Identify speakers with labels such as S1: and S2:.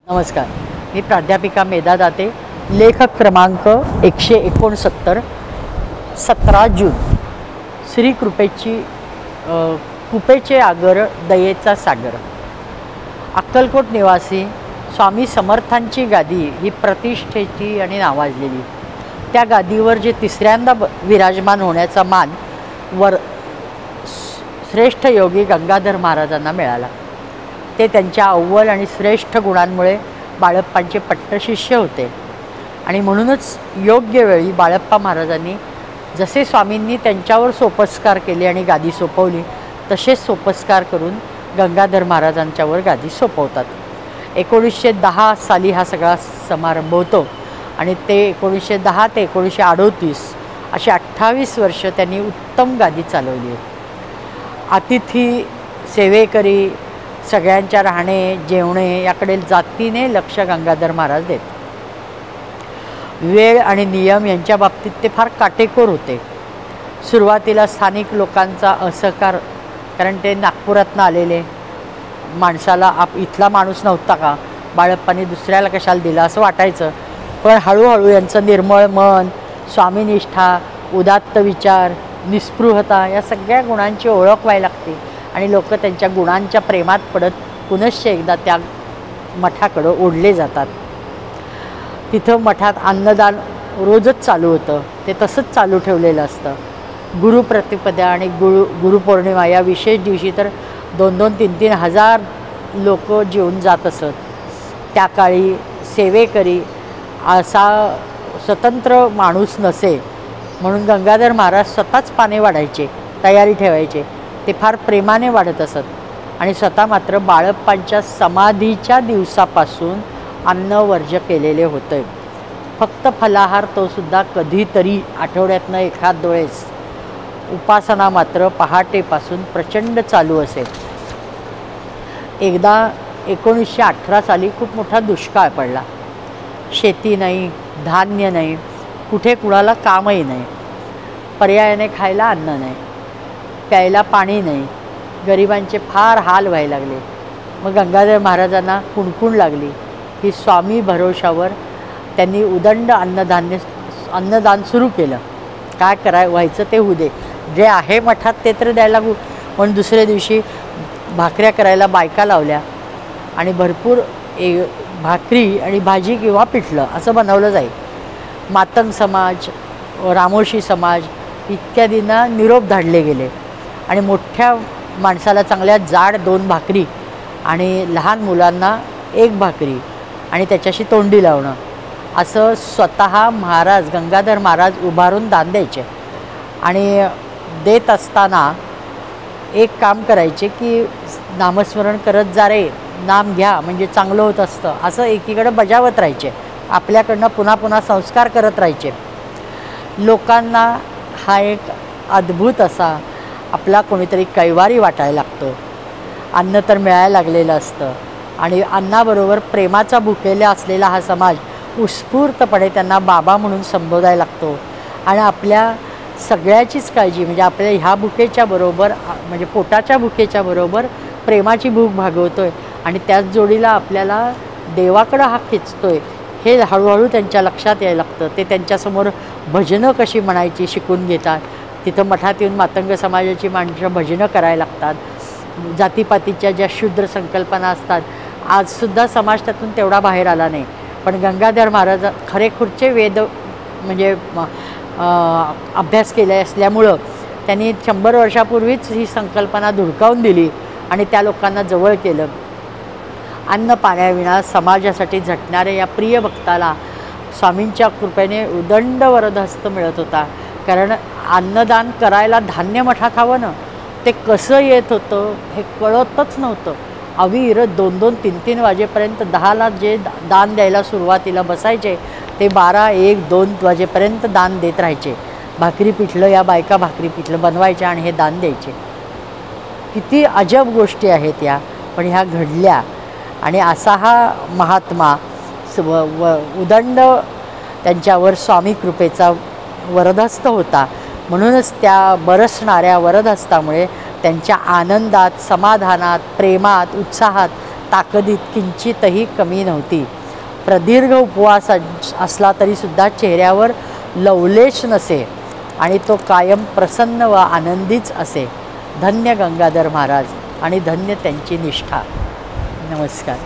S1: नमस्कार, मी प्राध्यापिका मेधा दाते. लेखक क्रमांक 169. 17 जून. श्री कृपेची कृपेचे आगर, दयेचा सागर. अक्कलकोट निवासी स्वामी समर्थांची गादी ही प्रतिष्ठेची आणि नावाजलेली. त्या गादीवर जे तिसऱ्यांदा विराजमान होण्याचा मान श्रेष्ठ योगी गंगाधर महाराजांना मिळाला. ते त्यांच्या अव्वल आणि श्रेष्ठ गुणांमुळे बाळप्पांचे पट्टशिष्य होते आणि म्हणूनच योग्य वेळी बाळप्पा महाराजांनी जसे स्वामींनी त्यांच्यावर सोपस्कार केले आणि गादी सोपवली, तसेच सोपस्कार करून गंगाधर महाराजांच्यावर गादी सोपवतात. 1910 साली हा सगळा समारंभ होतो आणि ते 1910 ते 1938 अशी 28 वर्ष त्यांनी उत्तम गादी चालवली. अतिथी, सेवेकरी, सगळ्यांच्या राहणे, जेवणे याकडे जातीने लक्ष गंगाधर महाराज देत. वेळ आणि नियम यांच्या बाबतीत ते फार काटेकोर होते. सुरुवातीला स्थानिक लोकांचा असहकार, कारण ते नागपुरातनं आलेले, माणसाला इथला माणूस नव्हता का, बाळप्पांनी दुसऱ्याला कशाला दिला असं वाटायचं. पण हळूहळू यांचं निर्मळ मन, स्वामीनिष्ठा, उदात्त विचार, निस्पृहता या सगळ्या गुणांची ओळख व्हायला लागते आणि लोक त्यांच्या गुणांच्या प्रेमात पडत पुनश्च एकदा त्या मठाकडं ओढले जातात. तिथं मठात अन्नदान रोजच चालू होतं. ते तसंच चालू ठेवलेलं असतं. गुरुप्रतिपदा आणि गुरुपौर्णिमा या विशेष दिवशी तर 2-2, 3-3 हजार लोक जेवून जात असत. त्या काळी सेवेकरी असा स्वतंत्र माणूस नसे म्हणून गंगाधर महाराज स्वतःच पाने वाढायचे, तयारी ठेवायचे. ते फार प्रेमाने वाढत असत आणि स्वतः मात्र बाळप्पांच्या समाधीच्या दिवसापासून अन्नवर्ज्य केलेले होते. फक्त फलाहार, तो सुद्धा कधीतरी आठवड्यातनं एखाद वेळेस. उपासना मात्र पहाटेपासून प्रचंड चालू असे. एकदा 1918 साली खूप मोठा दुष्काळ पडला. शेती नाही, धान्य नाही, कुठे कुणाला कामही नाही, पर्यायाने खायला अन्न नाही, प्यायला पाणी नाही. गरिबांचे फार हाल व्हायला लागले. मग गंगाधर महाराजांना कुणकुण लागली की स्वामी भरोशावर त्यांनी उदंड अन्नदान सुरू केलं. काय व्हायचं ते होऊ दे, जे आहे मठात ते तर द्यायला लागू. पण दुसऱ्या दिवशी भाकऱ्या करायला बायका लावल्या आणि भरपूर भाकरी आणि भाजी किंवा पिठलं असं बनवलं जाईल. मातंग समाज, रामोशी समाज इत्यादींना निरोप धाडले गेले आणि मोठ्या माणसाला चांगल्या जाड 2 भाकरी आणि लहान मुलांना 1 भाकरी आणि त्याच्याशी तोंडी लावणं असं स्वतः महाराज गंगाधर महाराज उभारून दान द्यायचे. आणि देत असताना एक काम करायचे की नामस्मरण करत जा रे, नाम घ्या म्हणजे चांगलं होत असतं, असं एकीकडे बजावत राहायचे. आपल्याकडनं पुन्हा पुन्हा संस्कार करत राहायचे. लोकांना हा एक अद्भुत असा आपला कोणीतरी कैवारी वाटायला लागतो. अन्न तर मिळायला लागलेलं असतं आणि अन्नाबरोबर प्रेमाचा भुकेला असलेला हा समाज उत्स्फूर्तपणे त्यांना बाबा म्हणून संबोधायला लागतो आणि आपल्या सगळ्याचीच काळजी, म्हणजे आपल्या ह्या भुकेच्या बरोबर, म्हणजे पोटाच्या भुकेच्या बरोबर प्रेमाची भूक भागवतोय आणि त्याच जोडीला आपल्याला देवाकडं हा खेचतोय हे हळूहळू त्यांच्या लक्षात यायला लागतं. ते त्यांच्यासमोर भजनं कशी म्हणायची शिकून घेतात. तिथं मठात येऊन मातंग समाजाची माणसं भजनं करायला लागतात. जातीपातीच्या ज्या शूद्र संकल्पना असतात, आजसुद्धा समाज त्यातून तेवढा बाहेर आला नाही. पण गंगाधर महाराज खरेखुरचे वेद म्हणजे अभ्यास केले असल्यामुळं त्यांनी 100 वर्षापूर्वीच ही संकल्पना धुडकावून दिली आणि त्या लोकांना जवळ केलं. अन्न पाण्याविना समाजासाठी झटणाऱ्या या प्रिय भक्ताला स्वामींच्या कृपेने उदंड वरदहस्त मिळत होता. कारण अन्नदान करायला धान्य मठात हवं ना, ते कसं येत होतं हे कळतच नव्हतं. अविरत 2-2, 3-3 वाजेपर्यंत 10ला जे दान द्यायला सुरुवातीला बसायचे ते 12, 1, 2 वाजेपर्यंत दान देत राहायचे. भाकरी पिठलं, या बायका भाकरी पिठलं बनवायच्या आणि हे दान द्यायचे. किती अजब गोष्टी आहेत या, पण ह्या घडल्या. आणि असा हा महात्मा उदंड त्यांच्यावर स्वामी कृपेचा वरदहस्त होता. म्हणूनच त्या बरसणाऱ्या वरदहस्तामुळे त्यांच्या आनंदात, समाधानात, प्रेमात, उत्साहात ताकदीत किंचितही कमी नव्हती. प्रदीर्घ उपवास असला तरीसुद्धा चेहऱ्यावर लवलेश नसे आणि तो कायम प्रसन्न व आनंदीच असे. धन्य गंगाधर महाराज आणि धन्य त्यांची निष्ठा. नमस्कार.